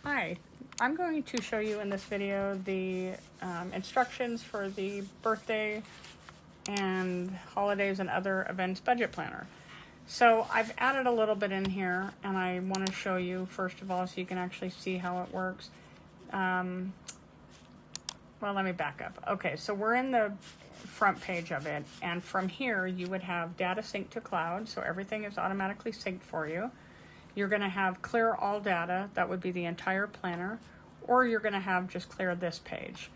Hi, I'm going to show you in this video the instructions for the birthday and holidays and other events budget planner. So I've added a little bit in here, and I want to show you first of all so you can actually see how it works. Well, let me back up. Okay, so we're in the front page of it, and from here you would have data sync to cloud, so everything is automatically synced for you. You're going to have clear all data, that would be the entire planner, or you're going to have just clear this page.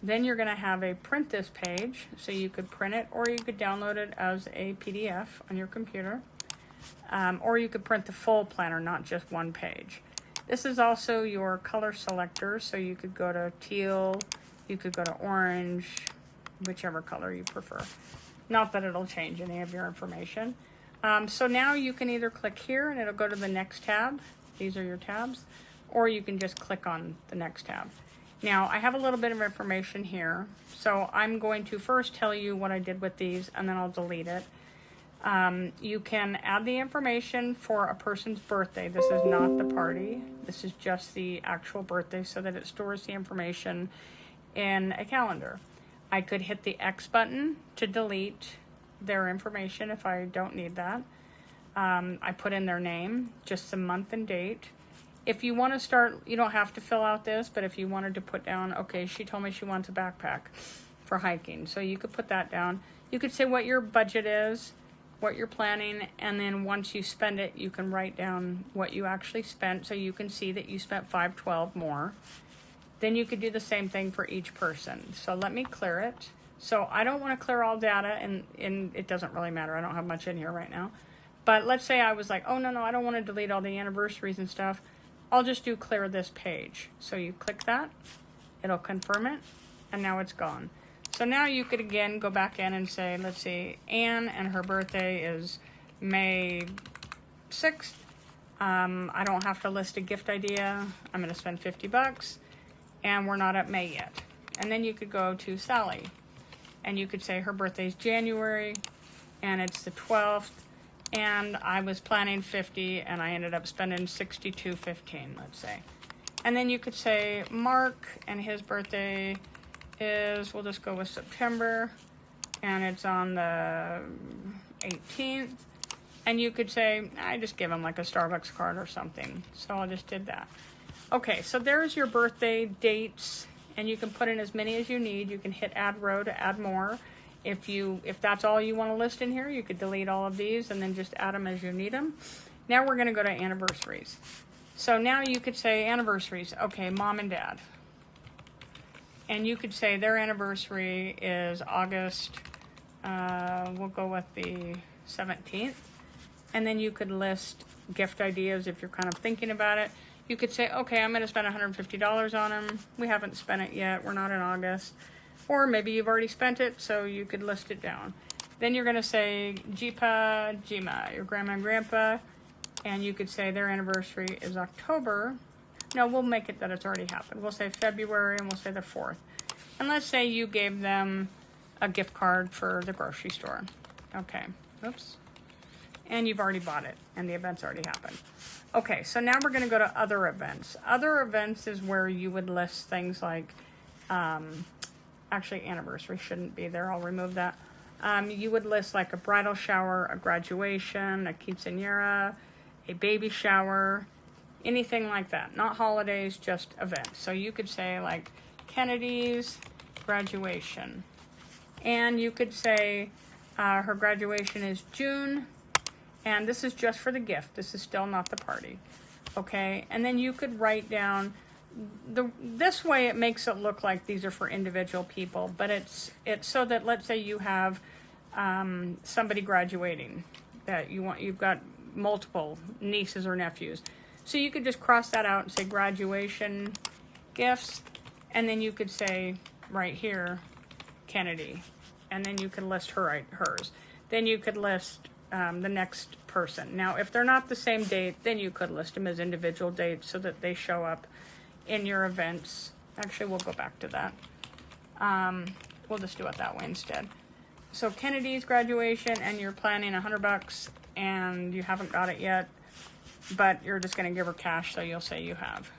Then you're going to have a print this page, so you could print it or you could download it as a PDF on your computer, or you could print the full planner, not just one page. This is also your color selector, so you could go to teal, you could go to orange, whichever color you prefer. Not that it'll change any of your information. So now you can either click here and it'll go to the next tab. These are your tabs. Or you can just click on the next tab. Now I have a little bit of information here. So I'm going to first tell you what I did with these and then I'll delete it. You can add the information for a person's birthday. This is not the party. This is just the actual birthday so that it stores the information in a calendar. I could hit the X button to delete their information if I don't need that. I put in their name, just the month and date. If you want to start, you don't have to fill out this, but if you wanted to put down, okay, she told me she wants a backpack for hiking, so you could put that down. You could say what your budget is, what you're planning, and then once you spend it, you can write down what you actually spent so you can see that you spent $512 more. Then you could do the same thing for each person. So let me clear it. So I don't want to clear all data, and it doesn't really matter. I don't have much in here right now. But let's say I was like, oh, no, I don't want to delete all the anniversaries and stuff. I'll just do clear this page. So you click that, it'll confirm it, and now it's gone. So now you could again go back in and say, let's see, Anne, and her birthday is May 6th. I don't have to list a gift idea. I'm going to spend $50, and we're not at May yet. And then you could go to Sally. And you could say her birthday's January, and it's the 12th, and I was planning 50, and I ended up spending $62.15, let's say. And then you could say Mark, and his birthday is, we'll just go with September, and it's on the 18th. And you could say, I just give him like a Starbucks card or something. So I just did that. Okay, so there's your birthday dates. And you can put in as many as you need. You can hit add row to add more. If that's all you want to list in here, you could delete all of these and then just add them as you need them. Now we're going to go to anniversaries. So now you could say anniversaries. Okay, mom and dad. And you could say their anniversary is August, we'll go with the 17th. And then you could list gift ideas if you're kind of thinking about it. You could say, okay, I'm going to spend $150 on them. We haven't spent it yet. We're not in August. Or maybe you've already spent it, so you could list it down. Then you're going to say Jeepa, Jima, your grandma and grandpa. And you could say their anniversary is October. No, we'll make it that it's already happened. We'll say February, and we'll say the 4th. And let's say you gave them a gift card for the grocery store. Okay, oops. And you've already bought it, and the event's already happened. Okay, so now we're going to go to other events. Other events is where you would list things like, actually anniversary shouldn't be there, I'll remove that. You would list like a bridal shower, a graduation, a quinceañera, a baby shower, anything like that. Not holidays, just events. So you could say like Kennedy's graduation. And you could say her graduation is June. And this is just for the gift. This is still not the party. Okay, and then you could write down, this way it makes it look like these are for individual people, but it's so that, let's say you have somebody graduating that you've got multiple nieces or nephews. So you could just cross that out and say graduation gifts, and then you could say right here, Kennedy, and then you could list hers. Then you could list the next person. Now, if they're not the same date, then you could list them as individual dates so that they show up in your events. Actually, we'll go back to that. We'll just do it that way instead. So Kennedy's graduation, and you're planning $100, and you haven't got it yet, but you're just going to give her cash, so you'll say you have.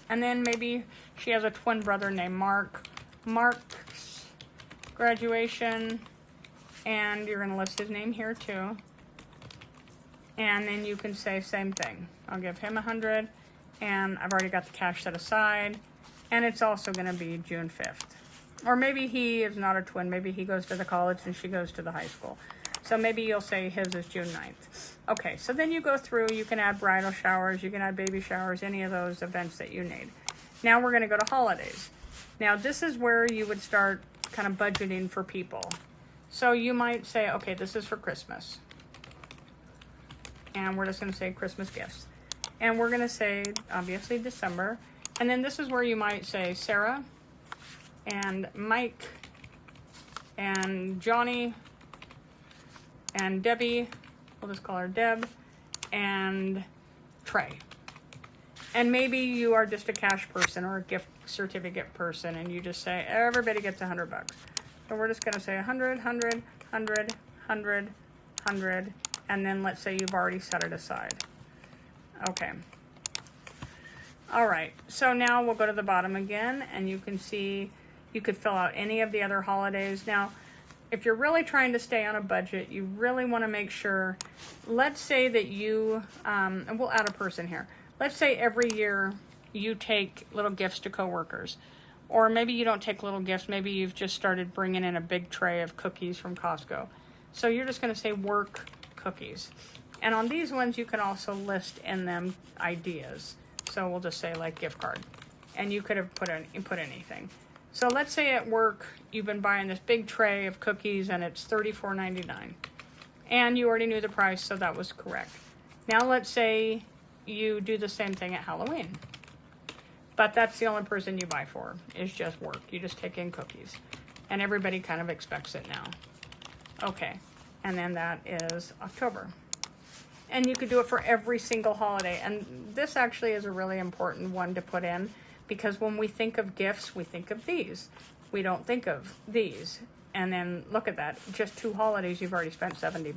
And then maybe she has a twin brother named Mark. Mark's graduation, and you're going to list his name here too. And then you can say same thing. I'll give him 100, and I've already got the cash set aside, and it's also going to be June 5th. Or maybe he is not a twin. Maybe he goes to the college and she goes to the high school. So maybe you'll say his is June 9th. Okay, so then you go through, you can add bridal showers, you can add baby showers, any of those events that you need. Now we're going to go to holidays. Now this is where you would start kind of budgeting for people. So you might say, okay, this is for Christmas. And we're just going to say Christmas gifts. And we're going to say, obviously, December. And then this is where you might say Sarah and Mike and Johnny and Debbie, we'll just call her Deb, and Trey. And maybe you are just a cash person or a gift certificate person, and you just say, everybody gets $100. So we're just gonna say 100, 100, 100, 100, 100, and then let's say you've already set it aside. Okay. All right, so now we'll go to the bottom again, and you can see you could fill out any of the other holidays. Now, if you're really trying to stay on a budget, you really want to make sure, let's say that you, and we'll add a person here. Let's say every year you take little gifts to coworkers. Or maybe you don't take little gifts. Maybe you've just started bringing in a big tray of cookies from Costco. So you're just going to say work cookies. And on these ones, you can also list in them ideas. So we'll just say like gift card. And you could have put anything. So let's say at work, you've been buying this big tray of cookies and it's $34.99. And you already knew the price, so that was correct. Now let's say you do the same thing at Halloween. But that's the only person you buy for, is just work. You just take in cookies. And everybody kind of expects it now. Okay, and then that is October. And you could do it for every single holiday. And this actually is a really important one to put in, because when we think of gifts, we think of these. We don't think of these. And then look at that, just 2 holidays, you've already spent $70.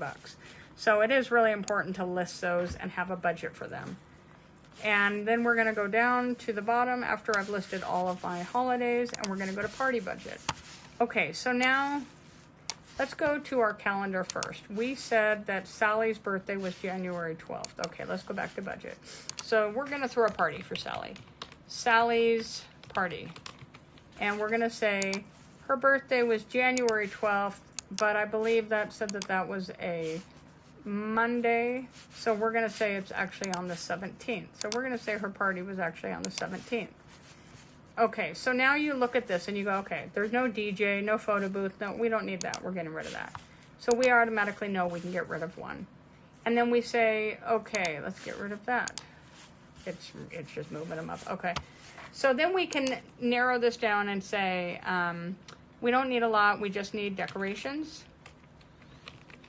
So it is really important to list those and have a budget for them. And then we're gonna go down to the bottom after I've listed all of my holidays, and we're gonna go to party budget. Okay, so now let's go to our calendar first. We said that Sally's birthday was January 12th. Okay, let's go back to budget. So we're gonna throw a party for Sally. Sally's party. And we're gonna say her birthday was January 12th, but I believe that said that that was a Monday. So we're gonna say it's actually on the 17th. So we're gonna say her party was actually on the 17th. Okay, so now you look at this and you go, okay, there's no DJ, no photo booth, no, we don't need that, we're getting rid of that. So we automatically know we can get rid of one. And then we say, okay, let's get rid of that. It's just moving them up. Okay. So then we can narrow this down and say, we don't need a lot. We just need decorations.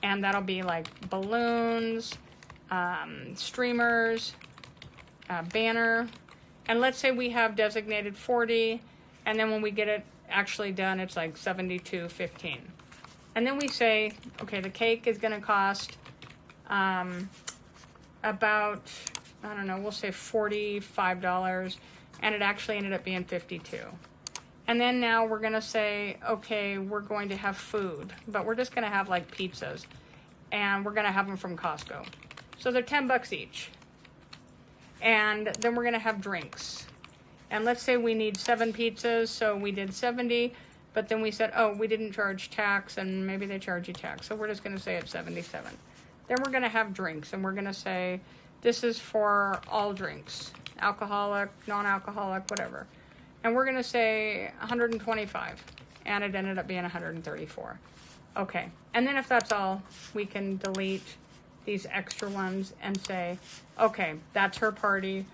And that'll be like balloons, streamers, banner. And let's say we have designated 40. And then when we get it actually done, it's like $72.15. And then we say, okay, the cake is going to cost about, I don't know, we'll say $45, and it actually ended up being $52. And then now we're gonna say, okay, we're going to have food, but we're just gonna have like pizzas, and we're gonna have them from Costco. So they're $10 each. And then we're gonna have drinks. And let's say we need 7 pizzas, so we did 70, but then we said, oh, we didn't charge tax, and maybe they charge you tax. So we're just gonna say it's 77. Then we're gonna have drinks, and we're gonna say, this is for all drinks, alcoholic, non-alcoholic, whatever. And we're gonna say 125, and it ended up being 134. Okay, and then if that's all, we can delete these extra ones and say, okay, that's her party.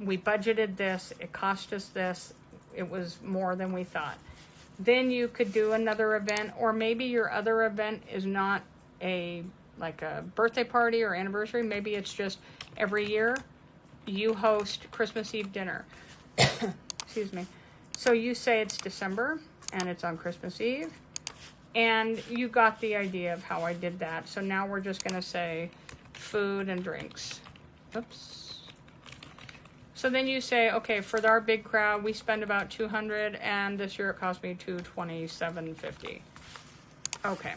We budgeted this, it cost us this, it was more than we thought. Then you could do another event, or maybe your other event is not like a birthday party or anniversary. Maybe it's just every year you host Christmas Eve dinner. Excuse me. So you say it's December and it's on Christmas Eve, and you got the idea of how I did that. So now we're just gonna say food and drinks. Oops. So then you say, okay, for our big crowd, we spend about 200, and this year it cost me $227.50. Okay.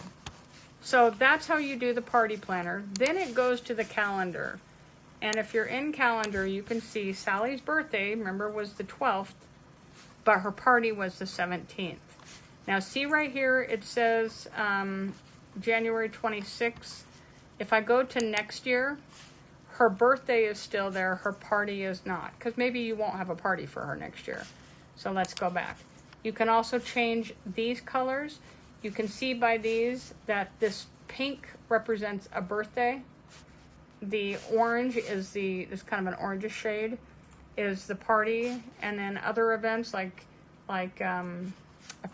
So that's how you do the party planner. Then it goes to the calendar. And if you're in calendar, you can see Sally's birthday, remember, was the 12th, but her party was the 17th. Now see right here, it says January 26th. If I go to next year, her birthday is still there, her party is not, because maybe you won't have a party for her next year. So let's go back. You can also change these colors. You can see by these that this pink represents a birthday. The orange is this kind of an orangish shade is the party, and then other events like a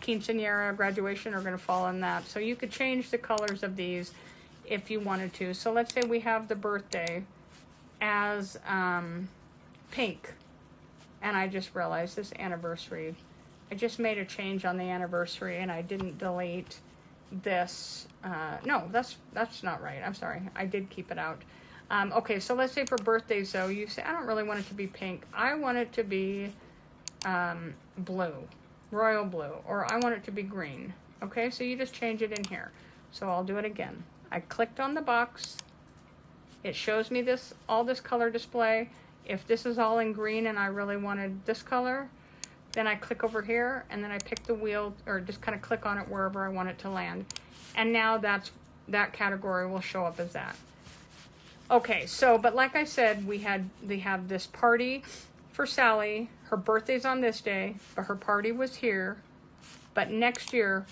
quinceañera, graduation are going to fall in that. So you could change the colors of these if you wanted to. So let's say we have the birthday as pink, and I just realized this anniversary. I just made a change on the anniversary, and I didn't delete this. No, that's not right. I'm sorry. I did keep it out. Okay, so let's say for birthdays, though, you say, I don't really want it to be pink. I want it to be blue, royal blue, or I want it to be green. Okay, so you just change it in here. So I'll do it again. I clicked on the box. It shows me all this color display. If this is all in green and I really wanted this color, then I click over here, and then I pick the wheel, or just kind of click on it wherever I want it to land. And now that category will show up as that. Okay, so, but like I said, they have this party for Sally. Her birthday's on this day, but her party was here. But next year,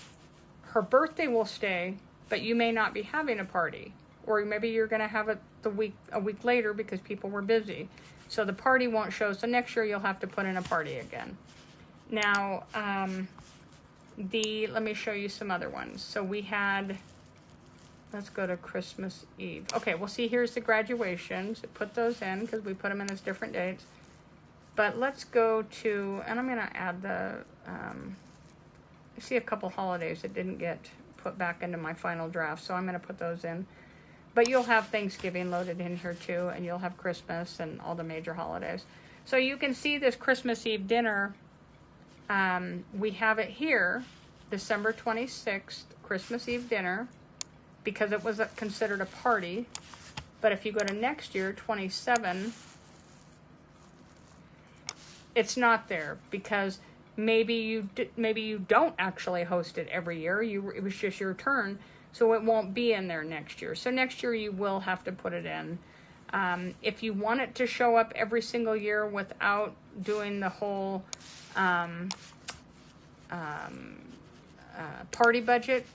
her birthday will stay, but you may not be having a party. Or maybe you're going to have it a week later because people were busy. So the party won't show. So next year you'll have to put in a party again. Now, let me show you some other ones. So we had, let's go to Christmas Eve. Okay, well, see, here's the graduations. Put those in because we put them in as different dates. But let's go to, and I'm going to add I see a couple holidays that didn't get put back into my final draft, so I'm going to put those in. But you'll have Thanksgiving loaded in here too, and you'll have Christmas and all the major holidays. So you can see this Christmas Eve dinner. We have it here, December 26th, Christmas Eve dinner, because it was considered a party. But if you go to next year, 27, it's not there because maybe you don't actually host it every year. It was just your turn, so it won't be in there next year. So next year you will have to put it in. If you want it to show up every single year without doing the whole party budget,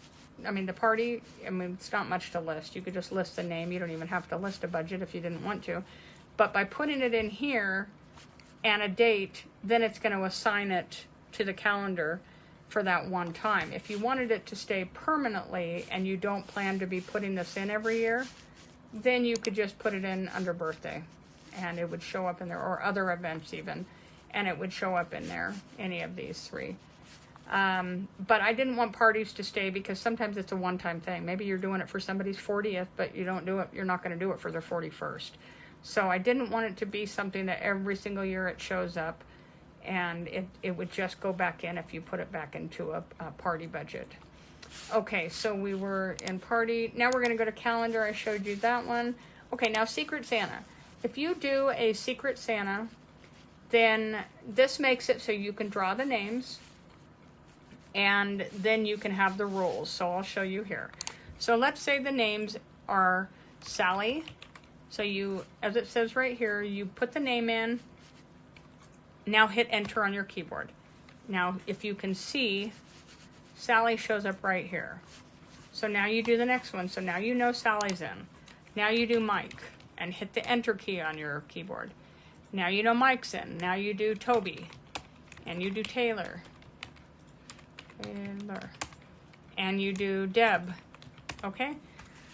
it's not much to list. You could just list the name. You don't even have to list a budget if you didn't want to. But by putting it in here and a date, then it's going to assign it to the calendar for that one time. If you wanted it to stay permanently and you don't plan to be putting this in every year, then you could just put it in under birthday and it would show up in there, or other events even, and it would show up in there, any of these three. But I didn't want parties to stay because sometimes it's a one-time thing. Maybe you're doing it for somebody's 40th, but you don't do it, you're not going to do it for their 41st. So I didn't want it to be something that every single year it shows up, and it would just go back in if you put it back into a party budget. Okay, so we were in party. Now we're going to go to calendar. I showed you that one. Okay, now Secret Santa. If you do a Secret Santa, then this makes it so you can draw the names, and then you can have the rules. So I'll show you here. So let's say the names are Sally. So you, as it says right here, you put the name in. Now hit enter on your keyboard. Now, if you can see, Sally shows up right here. So now you do the next one. So now you know Sally's in. Now you do Mike and hit the enter key on your keyboard. Now you know Mike's in. Now you do Toby and you do Taylor. And you do Deb. Okay?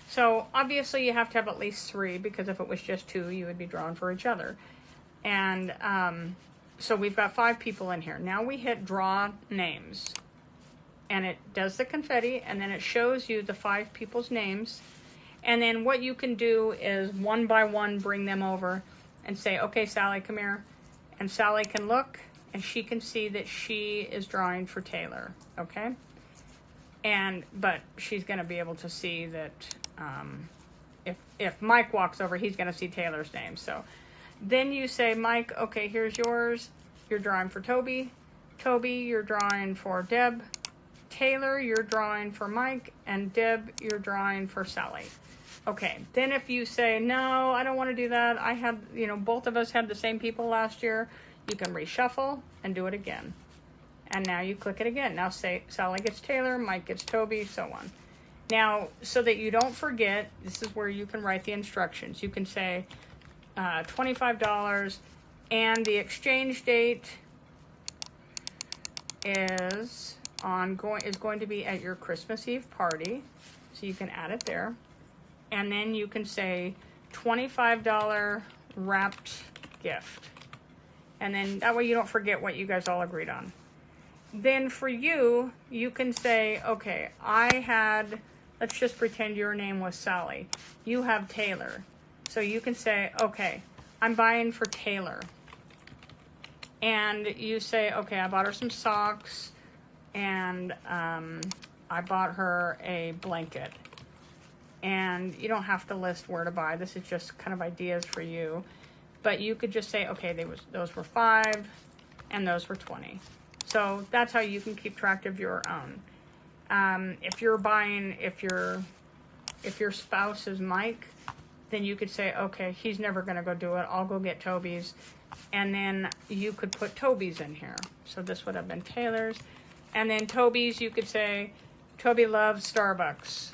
So obviously you have to have at least 3, because if it was just 2, you would be drawn for each other. And so we've got 5 people in here. Now we hit draw names. And it does the confetti, and then it shows you the 5 people's names. And then what you can do is one by one bring them over and say, okay, Sally, come here. And Sally can look and she can see that she is drawing for Taylor, okay? But she's gonna be able to see that if Mike walks over, he's gonna see Taylor's name. So then you say, Mike, okay, here's yours. You're drawing for Toby. Toby, you're drawing for Deb. Taylor, you're drawing for Mike. And Deb, you're drawing for Sally. Okay, then if you say, no, I don't want to do that. I had, both of us had the same people last year. You can reshuffle and do it again. And now you click it again. Now say Sally gets Taylor, Mike gets Toby, so on. Now, so that you don't forget, this is where you can write the instructions. You can say $25 and the exchange date is going to be at your Christmas Eve party. So you can add it there. And then you can say $25 wrapped gift. And then that way you don't forget what you guys all agreed on. Then for you, you can say, okay, let's just pretend your name was Sally. You have Taylor. So you can say, okay, I'm buying for Taylor. And you say, okay, I bought her some socks and I bought her a blanket. And you don't have to list where to buy. This is just kind of ideas for you. But you could just say, okay, those were 5 and those were 20. So that's how you can keep track of your own. If your spouse is Mike, then you could say, okay, he's never going to go do it. I'll go get Toby's. And then you could put Toby's in here. So this would have been Taylor's. And then Toby's, you could say, Toby loves Starbucks.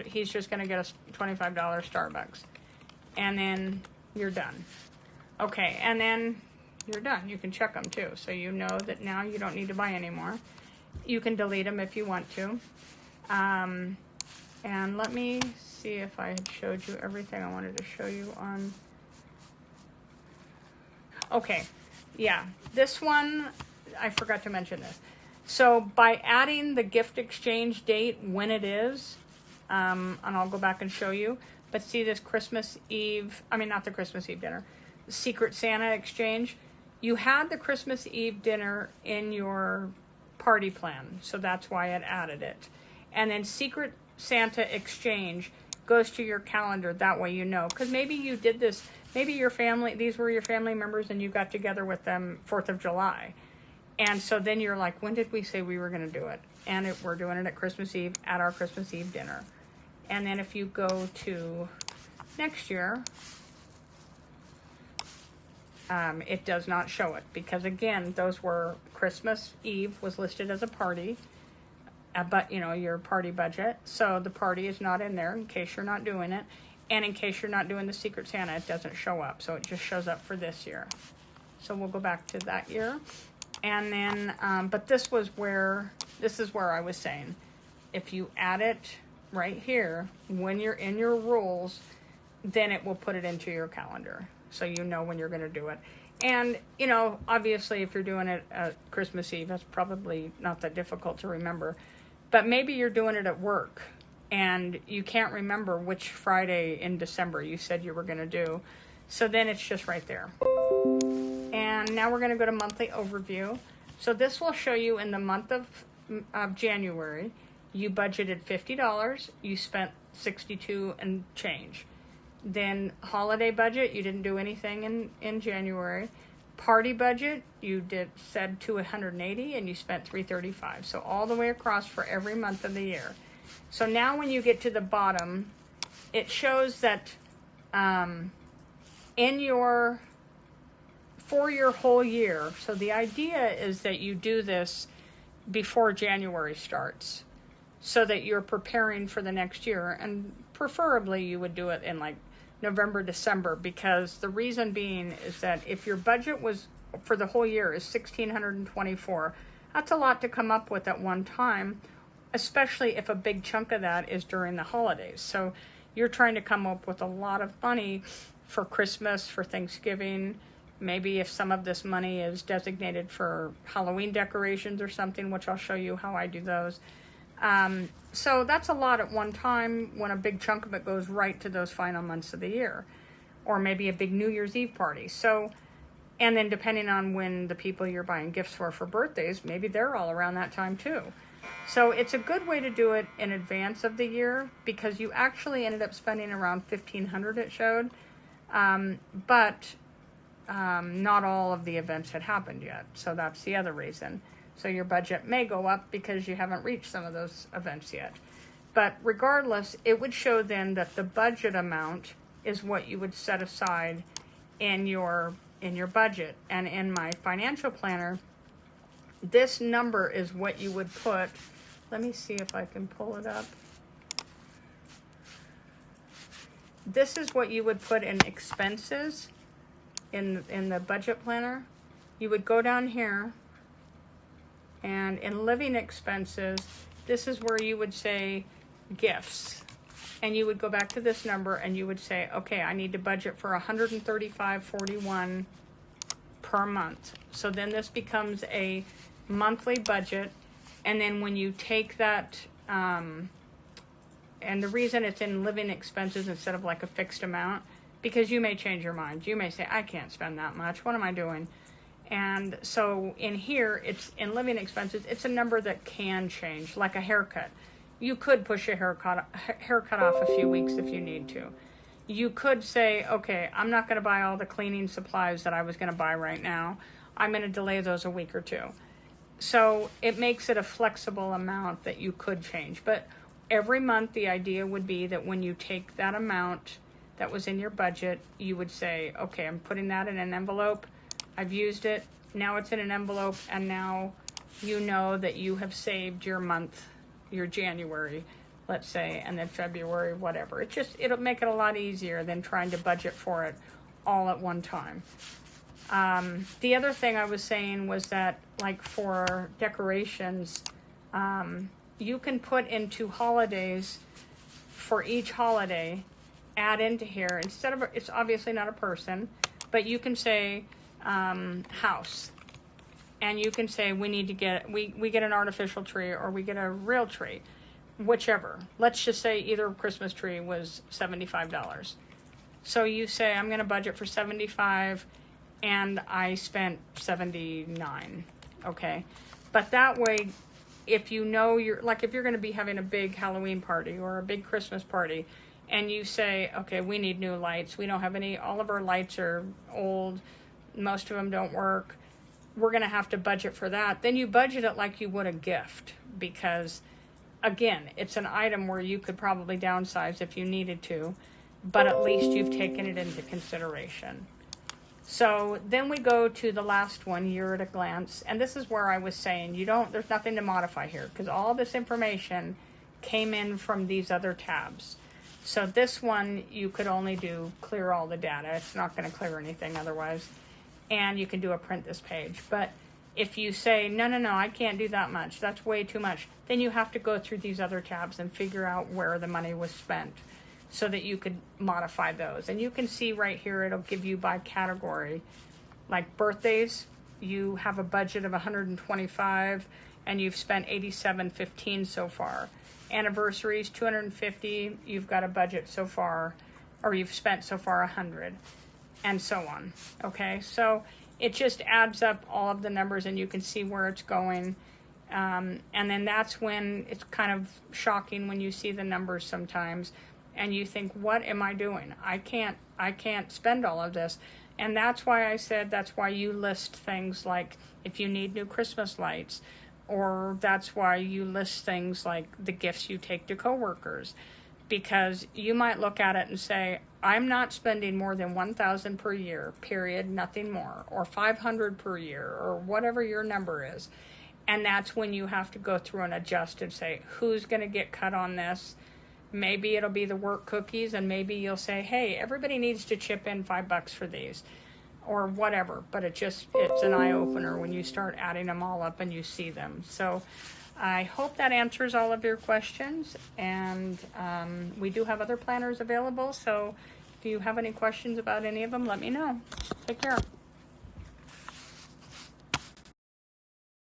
He's just going to get a $25 Starbucks. And then you're done. Okay, and then you're done. You can check them too. So you know that now you don't need to buy anymore. You can delete them if you want to. And let me see if I had showed you everything I wanted to show you on. Okay, yeah, this one, I forgot to mention this. So by adding the gift exchange date when it is, and I'll go back and show you, but see this Christmas Eve, not the Christmas Eve dinner, Secret Santa exchange. You had the Christmas Eve dinner in your party plan, so that's why it added it. And then Secret Santa exchange goes to your calendar, that way you know. Because maybe you did this, maybe these were your family members and you got together with them 4th of July. And so then you're like, when did we say we were going to do it? And we're doing it at Christmas Eve, at our Christmas Eve dinner. And then if you go to next year, it does not show it. Because again, those were Christmas Eve was listed as a party. But, your party budget. So the party is not in there in case you're not doing it. And in case you're not doing the Secret Santa, it doesn't show up. So it just shows up for this year. So we'll go back to that year. And then, but this is where I was saying, if you add it right here, when you're in your rules, then it will put it into your calendar. So you know when you're going to do it. And, obviously if you're doing it at Christmas Eve, that's probably not that difficult to remember. But maybe you're doing it at work and you can't remember which Friday in December you said you were going to do. So then it's just right there. And now we're going to go to monthly overview. So this will show you in the month of January, you budgeted $50, you spent $62 and change. Then holiday budget, you didn't do anything in January. Party budget, you said $280 and you spent $335. So all the way across for every month of the year. So now when you get to the bottom, it shows that for your whole year. So the idea is that you do this before January starts so that you're preparing for the next year. And preferably you would do it in like November, December, because the reason being is that if your budget was for the whole year is $1,624, that's a lot to come up with at one time, especially if a big chunk of that is during the holidays. So you're trying to come up with a lot of money for Christmas, for Thanksgiving. Maybe if some of this money is designated for Halloween decorations or something, which I'll show you how I do those. So that's a lot at one time when a big chunk of it goes right to those final months of the year. Or maybe a big New Year's Eve party. So And then depending on when the people you're buying gifts for birthdays, maybe they're all around that time too. So it's a good way to do it in advance of the year, because you actually ended up spending around $1,500, it showed. But not all of the events had happened yet. So that's the other reason. So your budget may go up because you haven't reached some of those events yet. But regardless, it would show then that the budget amount is what you would set aside in your budget. And in my financial planner, this number is what you would put. Let me see if I can pull it up. This is what you would put in expenses in the budget planner. You would go down here, and in living expenses, this is where you would say gifts. And you would go back to this number and you would say, okay, I need to budget for $135.41 per month. So then this becomes a monthly budget. And then when you take that, and the reason it's in living expenses instead of like a fixed amount, because you may change your mind. You may say, I can't spend that much. What am I doing? And so in here, it's in living expenses, it's a number that can change, like a haircut. You could push a haircut off a few weeks if you need to. You could say, okay, I'm not going to buy all the cleaning supplies that I was going to buy right now. I'm going to delay those a week or two. So it makes it a flexible amount that you could change. But every month, the idea would be that when you take that amount that was in your budget, you would say, okay, I'm putting that in an envelope. I've used it. Now it's in an envelope. And now you know that you have saved your month, your January, let's say, and then February, whatever. It'll make it a lot easier than trying to budget for it all at one time. The other thing I was saying was that, like for decorations, you can put into holidays for each holiday, add into here, instead of, it's obviously not a person, but you can say house. And you can say we need to get, we get an artificial tree or we get a real tree, whichever. Let's just say either Christmas tree was $75. So you say, I'm going to budget for $75 and I spent $79, okay? But that way, if you know if you're going to be having a big Halloween party or a big Christmas party, and you say, okay, we need new lights. We don't have any, all of our lights are old. Most of them don't work. We're going to have to budget for that. Then you budget it like you would a gift, because again, it's an item where you could probably downsize if you needed to, but at least you've taken it into consideration. So then we go to the last one, year at a glance. And this is where I was saying, there's nothing to modify here, because all this information came in from these other tabs. So this one, you could only do clear all the data. It's not going to clear anything otherwise. And you can do a print this page. But if you say, no, I can't do that much, that's way too much, then you have to go through these other tabs and figure out where the money was spent so that you could modify those. And you can see right here, it'll give you by category. Like birthdays, you have a budget of $125 and you've spent $87.15 so far. Anniversaries, $250, you've got a budget so far, or you've spent so far $100. And so on. Okay, so it just adds up all of the numbers and you can see where it's going. And then that's when it's kind of shocking when you see the numbers sometimes and you think, what am I doing? I can't spend all of this. And that's why I said that's why you list things like if you need new Christmas lights, or that's why you list things like the gifts you take to coworkers. Because you might look at it and say, I'm not spending more than $1,000 per year, period, nothing more, or $500 per year, or whatever your number is. And that's when you have to go through and adjust and say, who's going to get cut on this? Maybe it'll be the work cookies, and maybe you'll say, hey, everybody needs to chip in $5 for these, or whatever. But it's an eye-opener when you start adding them all up and you see them. So I hope that answers all of your questions, and we do have other planners available, so if you have any questions about any of them, let me know. Take care.